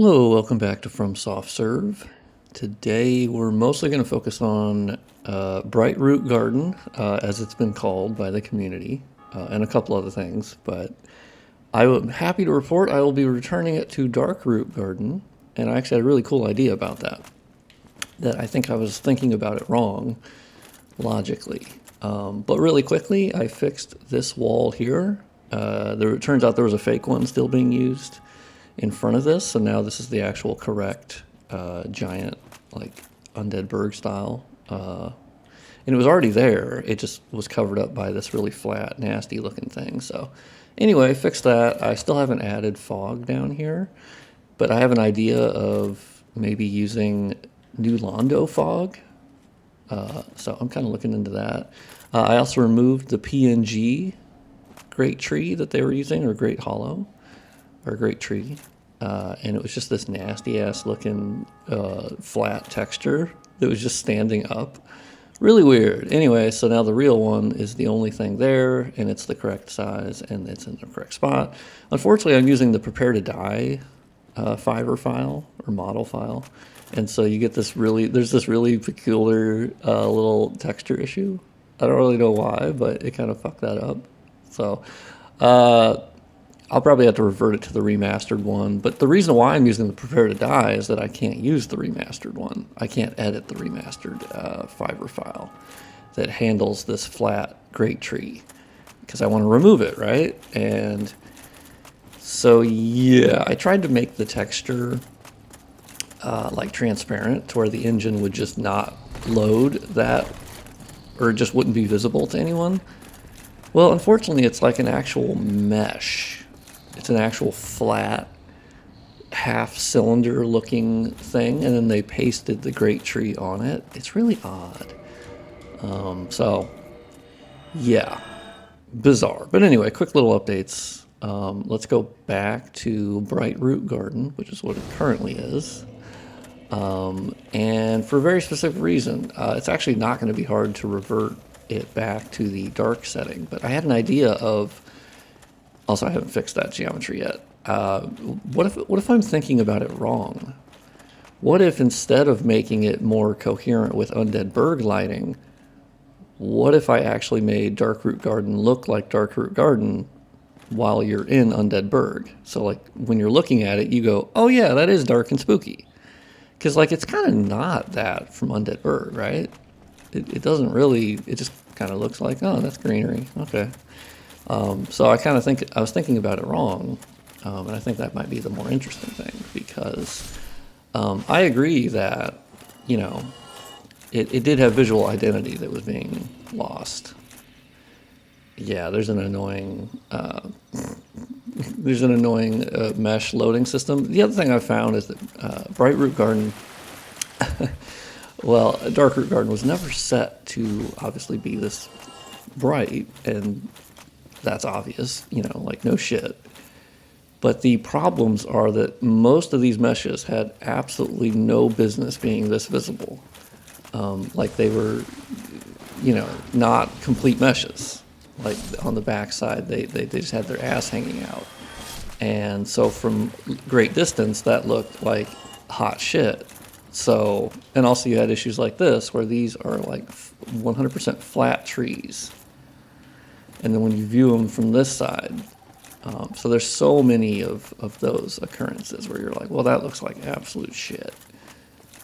Hello, welcome back to From Soft Serve. Today we're mostly going to focus on Brightroot Garden, as it's been called by the community, and a couple other things. But I'm happy to report I will be returning it to Darkroot Garden, and I actually had a really cool idea about that. That I think I was thinking about it wrong, logically. But really quickly, I fixed this wall here. It turns out there was a fake one still being used in front of this, so now this is the actual correct giant, like Undead Berg style. And it was already there, it just was covered up by this really flat, nasty looking thing. So anyway, fixed that. I still haven't added fog down here, but I have an idea of maybe using New Londo fog. So I'm kind of looking into that. I also removed the PNG Great Tree that they were using, or Great Hollow, or Great Tree. And it was just this nasty ass looking flat texture that was just standing up. Really weird. Anyway, so now the real one is the only thing there, and it's the correct size, and it's in the correct spot. Unfortunately, I'm using the Prepare to Die Fiverr file, or model file. And so you get this there's this really peculiar little texture issue. I don't really know why, but it kind of fucked that up. So I'll probably have to revert it to the remastered one. But the reason why I'm using the Prepare to Die is that I can't use the remastered one. I can't edit the remastered Fiverr file that handles this flat Great Tree because I want to remove it, right? And so, yeah, I tried to make the texture like transparent to where the engine would just not load that, or it just wouldn't be visible to anyone. Well, unfortunately, it's like an actual mesh. It's an actual flat, half-cylinder looking thing, and then they pasted the Great Tree on it. It's really odd. So, yeah, bizarre. But anyway, quick little updates. Let's go back to Brightroot Garden, which is what it currently is. And for a very specific reason, it's actually not going to be hard to revert it back to the dark setting. But I had an idea of, also I haven't fixed that geometry yet. What if I'm thinking about it wrong? What if instead of making it more coherent with Undead Berg lighting, what if I actually made Darkroot Garden look like Darkroot Garden while you're in Undead Berg? So like when you're looking at it, you go, oh yeah, that is dark and spooky. Because like it's kind of not that from Undead Berg, right? It doesn't really, it just kind of looks like, oh, that's greenery. Okay. So I was thinking about it wrong. And I think that might be the more interesting thing because I agree that, you know, it did have visual identity that was being lost. Yeah, there's an annoying mesh loading system. The other thing I found is that Brightroot Garden, well, Darkroot Garden was never set to obviously be this bright, and that's obvious, you know, like no shit. But the problems are that most of these meshes had absolutely no business being this visible. Like they were, you know, not complete meshes. Like on the back side, they just had their ass hanging out. And so from great distance, that looked like hot shit. So, and also you had issues like this, where these are like 100% flat trees. And then when you view them from this side, so there's so many of those occurrences where you're like, well, that looks like absolute shit.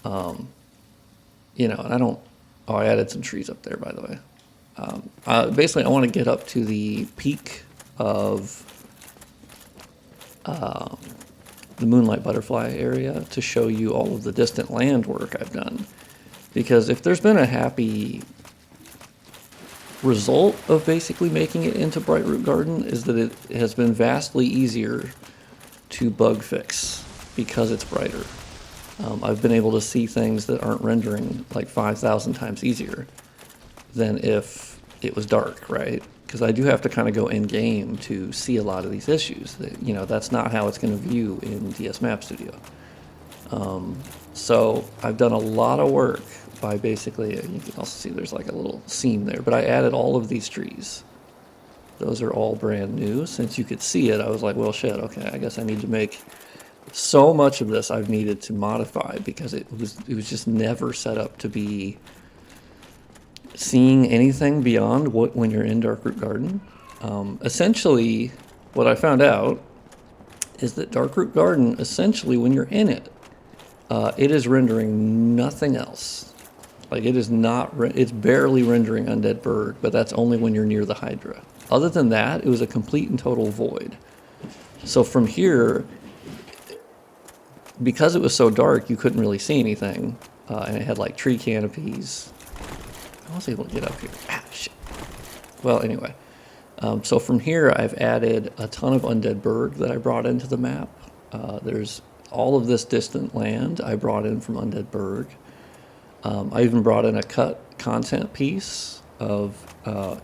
You know, and I added some trees up there, by the way. Basically, I want to get up to the peak of the Moonlight Butterfly area to show you all of the distant land work I've done. Because if there's been a happy result of basically making it into Brightroot Garden is that it has been vastly easier to bug fix because it's brighter. I've been able to see things that aren't rendering like 5,000 times easier than if it was dark, right? Because I do have to kind of go in game to see a lot of these issues. That, you know, that's not how it's going to view in DS Map Studio. So I've done a lot of work by basically, you can also see there's like a little seam there, but I added all of these trees. Those are all brand new. Since you could see it, I was like, well, shit, okay, I guess I need to make so much of this I've needed to modify because it was just never set up to be seeing anything beyond what when you're in Darkroot Garden. Essentially, what I found out is that Darkroot Garden, essentially, when you're in it, it is rendering nothing else. Like it is not, it's barely rendering Undead Bird, but that's only when you're near the Hydra. Other than that, it was a complete and total void. So from here, because it was so dark, you couldn't really see anything, and it had like tree canopies. I was able to get up here. Ah, shit. Well, anyway, so from here, I've added a ton of Undead Berg that I brought into the map. There's all of this distant land I brought in from Undead Berg. I even brought in a cut content piece of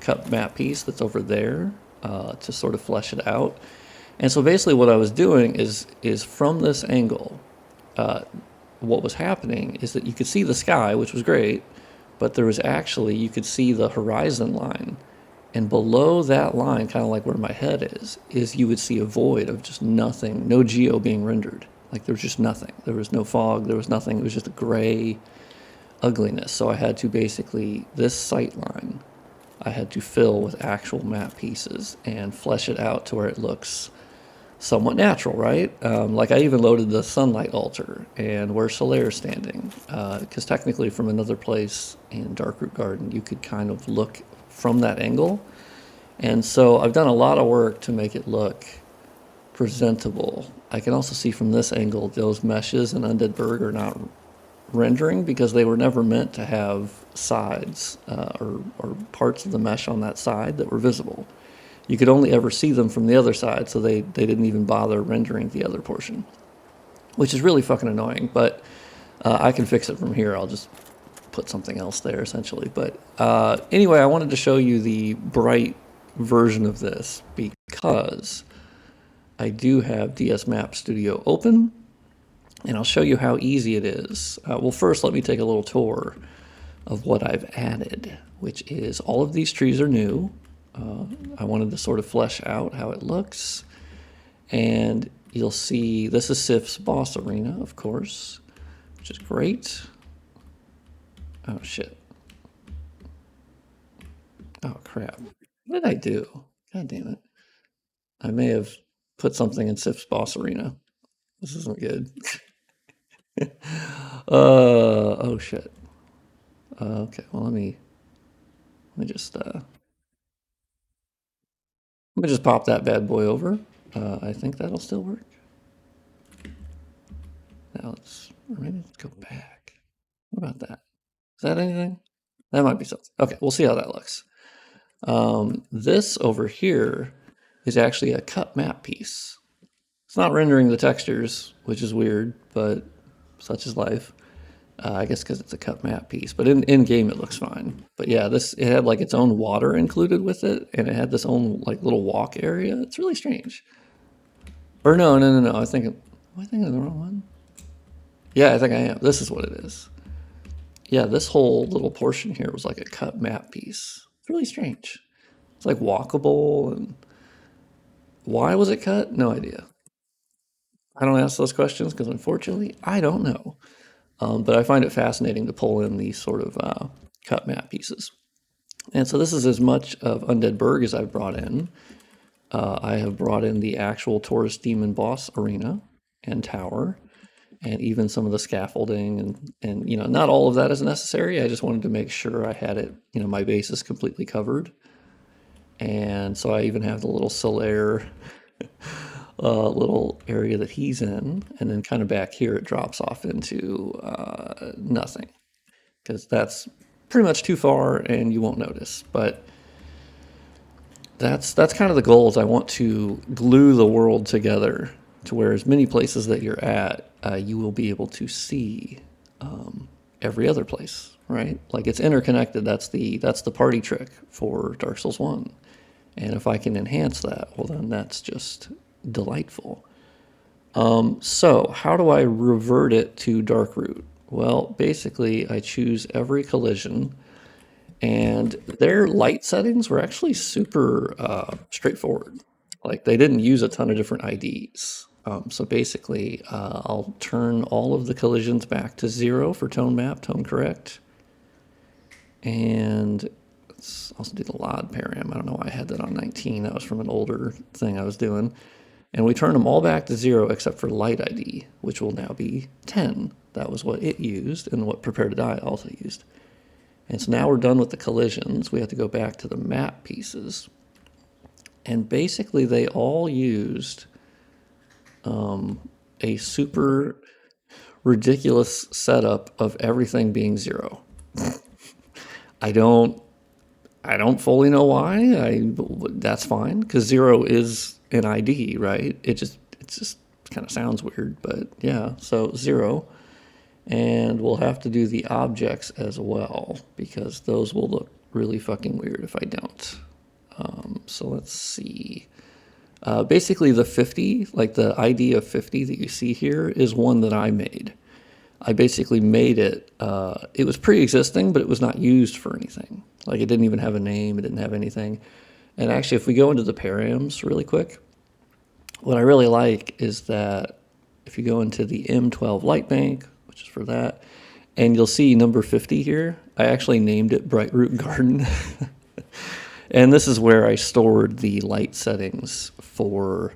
cut map piece that's over there to sort of flesh it out. And so basically what I was doing is from this angle, what was happening is that you could see the sky, which was great, but there was actually, you could see the horizon line. And below that line, kind of like where my head is you would see a void of just nothing, no geo being rendered. Like there was just nothing. There was no fog, there was nothing. It was just a gray ugliness. So I had to basically, this sight line, I had to fill with actual map pieces and flesh it out to where it looks somewhat natural, right? Like I even loaded the sunlight altar and where Solaire's standing, because technically from another place in Darkroot Garden, you could kind of look from that angle. And so I've done a lot of work to make it look presentable. I can also see from this angle, those meshes in Undead Berg are not rendering because they were never meant to have sides or parts of the mesh on that side that were visible. You could only ever see them from the other side, so they didn't even bother rendering the other portion, which is really fucking annoying, but I can fix it from here. I'll just put something else there, essentially. But anyway, I wanted to show you the bright version of this because I do have DS Map Studio open, and I'll show you how easy it is. Well, first, let me take a little tour of what I've added, which is all of these trees are new. I wanted to sort of flesh out how it looks. And you'll see, this is Sif's boss arena, of course, which is great. Oh, shit. Oh, crap. What did I do? God damn it. I may have put something in Sif's boss arena. This isn't good. Oh, shit. Okay, well, let me just pop that bad boy over. I think that'll still work. Now maybe let's go back. What about that? Is that anything? That might be something. Okay, we'll see how that looks. This over here is actually a cut map piece. It's not rendering the textures, which is weird, but such is life. I guess because it's a cut map piece, but in game it looks fine. But yeah, it had like its own water included with it, and it had this own like little walk area. It's really strange. Or no. Am I thinking of the wrong one? Yeah, I think I am. This is what it is. Yeah, this whole little portion here was like a cut map piece. It's really strange. It's like walkable, and why was it cut? No idea. I don't ask those questions because unfortunately I don't know. But I find it fascinating to pull in these sort of cut map pieces. And so this is as much of Undead Berg as I've brought in. I have brought in the actual Taurus Demon boss arena and tower, and even some of the scaffolding, and not all of that is necessary. I just wanted to make sure I had it, my base is completely covered. And so I even have the little Solaire little area that he's in, and then kind of back here it drops off into nothing because that's pretty much too far and you won't notice. But that's kind of the goals. I want to glue the world together to where as many places that you're at, you will be able to see every other place, right? Like it's interconnected. That's the party trick for Dark Souls 1. And if I can enhance that, well, then that's just delightful. So how do I revert it to Darkroot? Well, basically I choose every collision, and their light settings were actually super straightforward. Like they didn't use a ton of different IDs. So basically, I'll turn all of the collisions back to 0 for tone map, tone correct. And let's also do the LOD param. I don't know why I had that on 19. That was from an older thing I was doing. And we turn them all back to 0 except for light ID, which will now be 10. That was what it used and what prepare to die also used. And so now we're done with the collisions. We have to go back to the map pieces. And basically they all used a super ridiculous setup of everything being 0. I don't fully know why. That's fine because 0 is an ID, right? It just kind of sounds weird, but yeah. So 0, and we'll have to do the objects as well because those will look really fucking weird if I don't. So let's see. Basically, the 50, like the ID of 50 that you see here, is one that I made. I basically made it. It was pre-existing, but it was not used for anything. Like it didn't even have a name. It didn't have anything. And actually, if we go into the params really quick, what I really like is that if you go into the M12 light bank, which is for that, and you'll see number 50 here, I actually named it Brightroot Garden. And this is where I stored the light settings for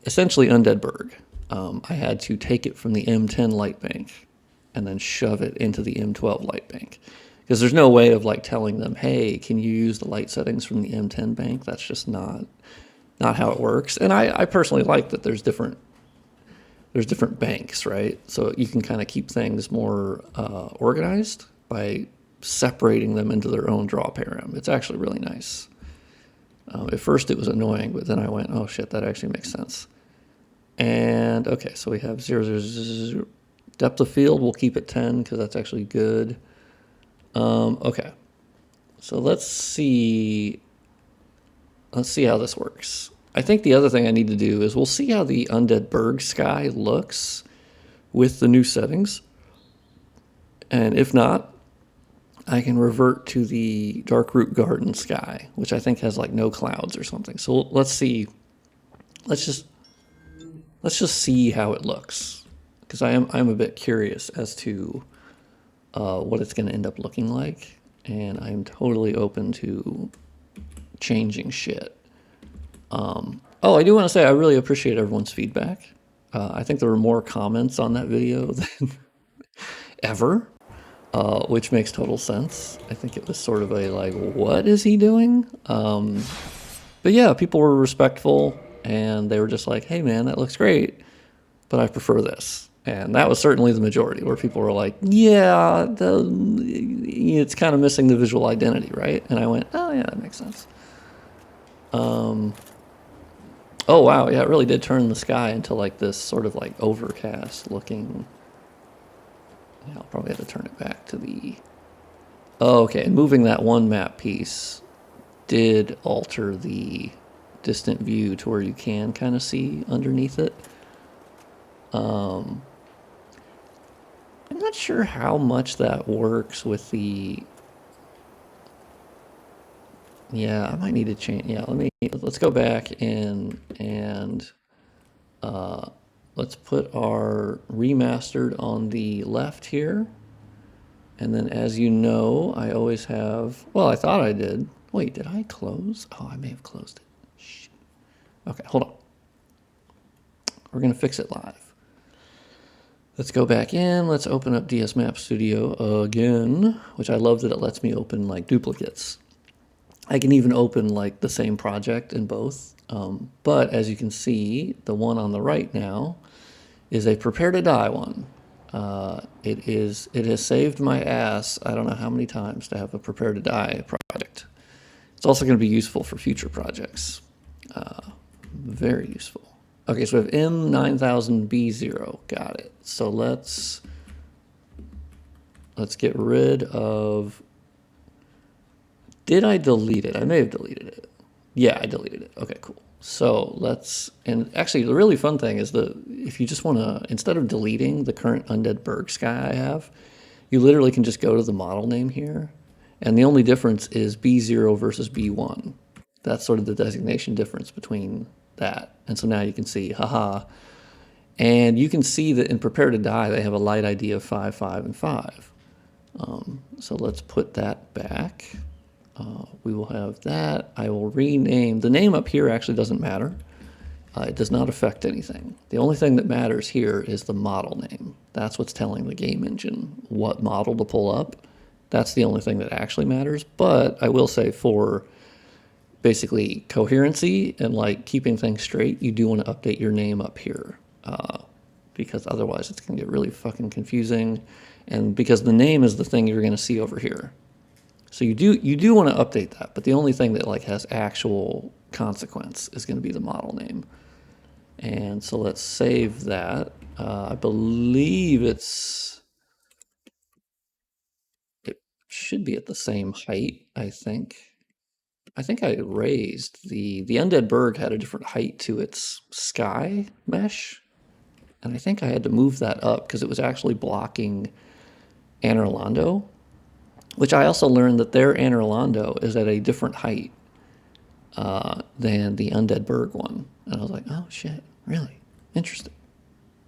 essentially Undead Berg. I had to take it from the M10 light bank and then shove it into the M12 light bank. Because there's no way of like telling them, hey, can you use the light settings from the M10 bank? That's just not how it works. And I personally like that there's different banks, right? So you can kind of keep things more organized by separating them into their own draw param. It's actually really nice. At first it was annoying, but then I went, oh shit, that actually makes sense. And okay, so we have 0, 0, 0, 0. Depth of field, we'll keep it 10 because that's actually good. Okay, so let's see how this works. I think the other thing I need to do is we'll see how the Undead Berg sky looks with the new settings. And if not, I can revert to the Darkroot Garden sky, which I think has like no clouds or something. So let's see. Let's just see how it looks, because I'm a bit curious as to what it's going to end up looking like, and I'm totally open to changing shit. Oh, I do want to say I really appreciate everyone's feedback. I think there were more comments on that video than ever. Which makes total sense. I think it was sort of a like, what is he doing? But yeah, people were respectful and they were just like, hey man, that looks great, but I prefer this. And that was certainly the majority where people were like, yeah, it's kind of missing the visual identity, right? And I went, oh yeah, that makes sense. Oh wow, yeah, it really did turn the sky into like this sort of like overcast looking. Yeah, I'll probably have to turn it back to the... Oh, okay, and moving that one map piece did alter the distant view to where you can kind of see underneath it. I'm not sure how much that works with the... Yeah, I might need to change... Yeah, let's go back and let's put our remastered on the left here. And then as you know, I always have, well, I thought I did. Wait, did I close? Oh, I may have closed it. Shit. Okay, hold on. We're going to fix it live. Let's go back in. Let's open up DS Map Studio again, which I love that it lets me open like duplicates. I can even open like the same project in both. But as you can see, the one on the right now is a prepare to die one. It has saved my ass, I don't know how many times, to have a prepare to die project. It's also going to be useful for future projects. Very useful. Okay, so we have M9000B0. Got it. So let's get rid of... Did I delete it? I may have deleted it. Yeah, I deleted it. Okay, cool. So let's, and actually the really fun thing is if you just want to, instead of deleting the current Undead Berg sky I have, you literally can just go to the model name here. And the only difference is B0 versus B1. That's sort of the designation difference between that. And so now you can see, haha. And you can see that in Prepare to Die, they have a light ID of 5, 5, and 5. So let's put that back. We will have that. I will rename. The name up here actually doesn't matter. It does not affect anything. The only thing that matters here is the model name. That's what's telling the game engine what model to pull up. That's the only thing that actually matters. But I will say for basically coherency and like keeping things straight, you do want to update your name up here. Because otherwise it's going to get really fucking confusing. And because the name is the thing you're going to see over here. So you do want to update that, but the only thing that like has actual consequence is going to be the model name. And so let's save that. I believe it should be at the same height, I think. I think I raised the Undead Berg had a different height to its sky mesh. And I think I had to move that up because it was actually blocking Anor Londo, which I also learned that their Anor Londo is at a different height than the Undead Berg one. And I was like, oh shit, really? Interesting.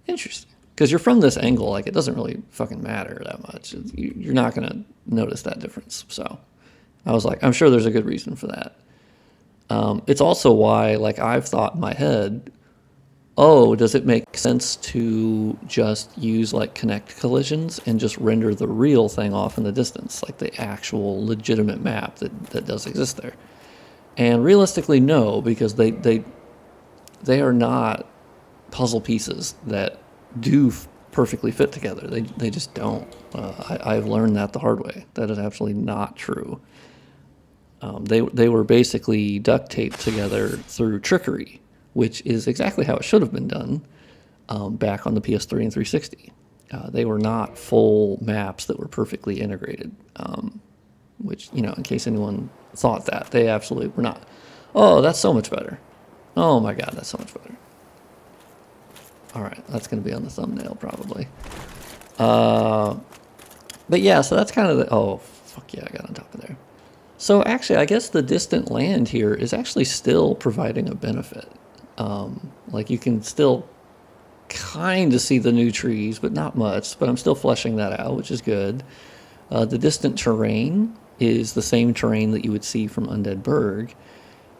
Interesting. Because you're from this angle, like it doesn't really fucking matter that much. You're not going to notice that difference. So I was like, I'm sure there's a good reason for that. It's also why, like, I've thought in my head, oh, does it make sense to just use like connect collisions and just render the real thing off in the distance, like the actual legitimate map that does exist there? And realistically, no, because they are not puzzle pieces that do perfectly fit together. They just don't. I've learned that the hard way. That is absolutely not true. They were basically duct taped together through trickery, which is exactly how it should have been done back on the PS3 and 360. They were not full maps that were perfectly integrated, which, you know, in case anyone thought that, they absolutely were not. Oh, that's so much better. Oh my god, that's so much better. All right, that's going to be on the thumbnail probably. But yeah, so that's kind of the... Oh, fuck yeah, I got on top of there. So actually, I guess the distant land here is actually still providing a benefit. Like you can still kind of see the new trees, but not much. But I'm still fleshing that out, which is good. The distant terrain is the same terrain that you would see from Undead Berg.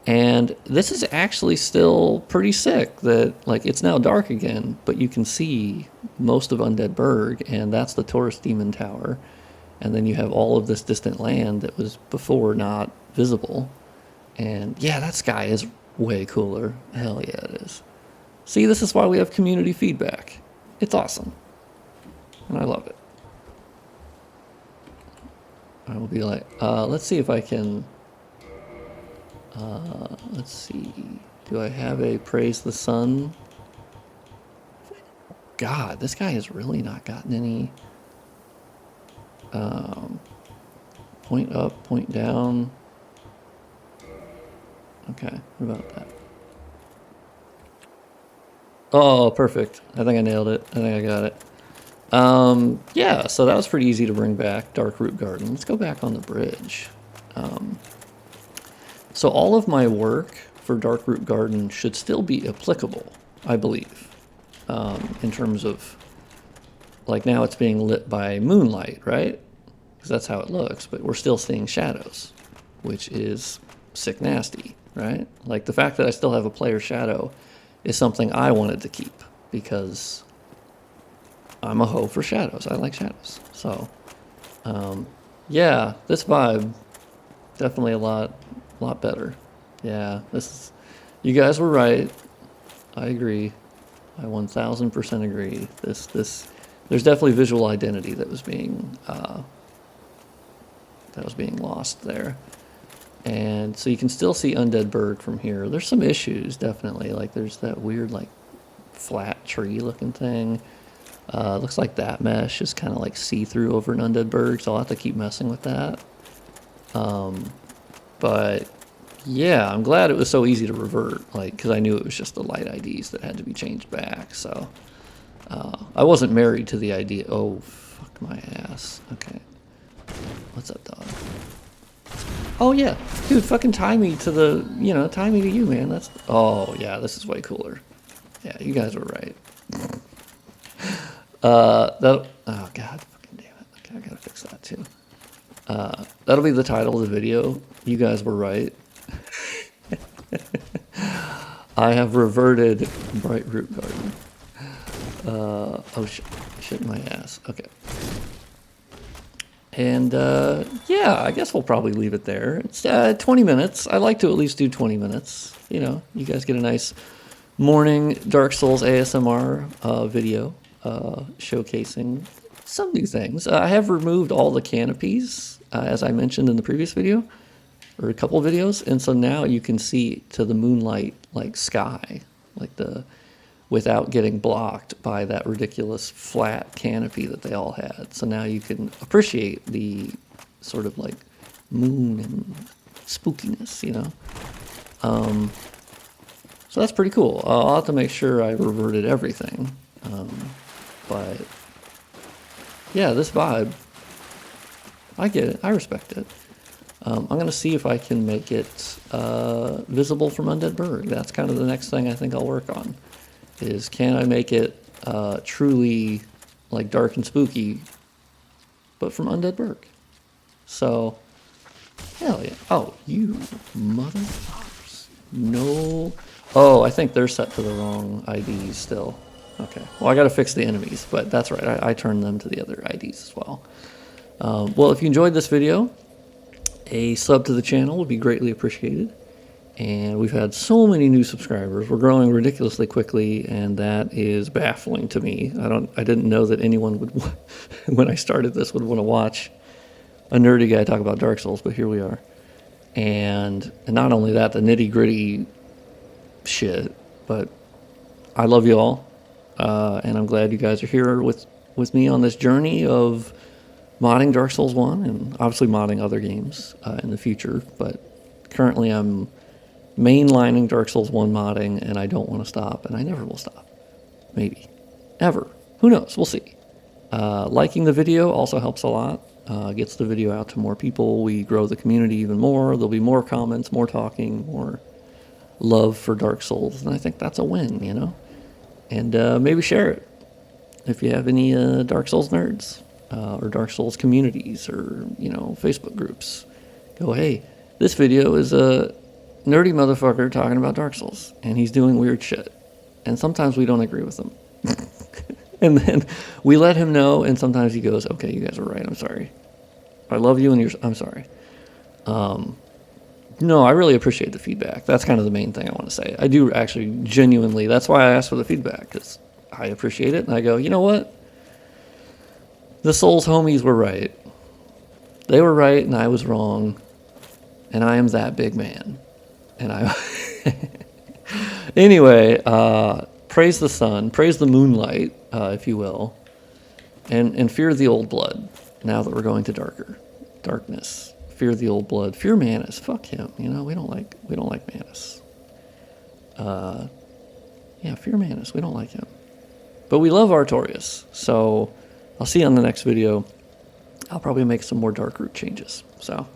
And this is actually still pretty sick that, like, it's now dark again, but you can see most of Undead Berg, and that's the Taurus Demon Tower. And then you have all of this distant land that was before not visible. And yeah, that sky is way cooler. Hell yeah, it is. See, this is why we have community feedback. It's awesome. And I love it. I will be like, let's see if I can... let's see. Do I have a Praise the Sun? God, this guy has really not gotten any... point up, point down. Okay, what about that? Oh, perfect. I think I nailed it. I think I got it. Yeah, so that was pretty easy to bring back, Darkroot Garden. Let's go back on the bridge. So all of my work for Darkroot Garden should still be applicable, I believe, in terms of, like, now it's being lit by moonlight, right? Because that's how it looks, but we're still seeing shadows, which is sick nasty, right? Like, the fact that I still have a player shadow is something I wanted to keep, because I'm a hoe for shadows. I like shadows. So, yeah, this vibe, definitely a lot better. Yeah, this is, you guys were right. I agree. I 1000% agree. There's definitely visual identity that was being lost there. And so you can still see Undead Berg from here. There's some issues, definitely. Like, there's that weird, like, flat tree looking thing. Looks like that mesh is kind of like see-through over an Undead Berg, so I'll have to keep messing with that. But yeah, I'm glad it was so easy to revert, like, because I knew it was just the light IDs that had to be changed back. So I wasn't married to the idea. Oh, fuck my ass. Okay. What's up, dog? Oh yeah, dude, fucking tie me to the, tie me to you, man. That's, oh yeah, this is way cooler. Yeah, you guys were right. Oh god, fucking damn it. Okay, I gotta fix that too. That'll be the title of the video. You guys were right. I have reverted Brightroot Garden. Oh shit my ass. Okay. And yeah, I guess we'll probably leave it there. It's 20 minutes. I like to at least do 20 minutes. You guys get a nice morning Dark Souls ASMR video showcasing some new things. I have removed all the canopies, as I mentioned in the previous video, or a couple of videos, and so now you can see to the moonlight like sky, like without getting blocked by that ridiculous flat canopy that they all had. So now you can appreciate the sort of like moon and spookiness, So that's pretty cool. I'll have to make sure I reverted everything. But yeah, this vibe, I get it. I respect it. I'm going to see if I can make it visible from Undead Berg. That's kind of the next thing I think I'll work on. Is can I make it truly like dark and spooky, but from Undead Berg? So, hell yeah. Oh, you motherfuckers. No. Oh, I think they're set to the wrong IDs still. Okay. Well, I got to fix the enemies, but that's right. I turned them to the other IDs as well. Well, if you enjoyed this video, a sub to the channel would be greatly appreciated. And we've had so many new subscribers. We're growing ridiculously quickly, and that is baffling to me. I didn't know that anyone would, when I started this, would want to watch a nerdy guy talk about Dark Souls, but here we are. And not only that, the nitty-gritty shit, but I love you all, and I'm glad you guys are here with me on this journey of modding Dark Souls 1, and obviously modding other games in the future, but currently I'm mainlining Dark Souls 1 modding, and I don't want to stop, and I never will stop. Maybe. Ever. Who knows? We'll see. Liking the video also helps a lot. Gets the video out to more people. We grow the community even more. There'll be more comments, more talking, more love for Dark Souls, and I think that's a win, And maybe share it if you have any Dark Souls nerds or Dark Souls communities or, Facebook groups. Go, hey, this video is a nerdy motherfucker talking about Dark Souls, and he's doing weird shit. And sometimes we don't agree with him. And then we let him know, and sometimes he goes, okay, you guys are right, I'm sorry. I love you, and I'm sorry. No, I really appreciate the feedback. That's kind of the main thing I want to say. I do actually genuinely, that's why I asked for the feedback, because I appreciate it, and I go, you know what? The Souls homies were right. They were right, and I was wrong, and I am that big man. And anyway, praise the sun, praise the moonlight, if you will, and fear the old blood. Now that we're going to darkness, fear the old blood, fear Manus. Fuck him. We don't like Manus. Yeah, fear Manus. We don't like him, but we love Artorias. So I'll see you on the next video. I'll probably make some more Darkroot changes. So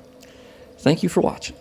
thank you for watching.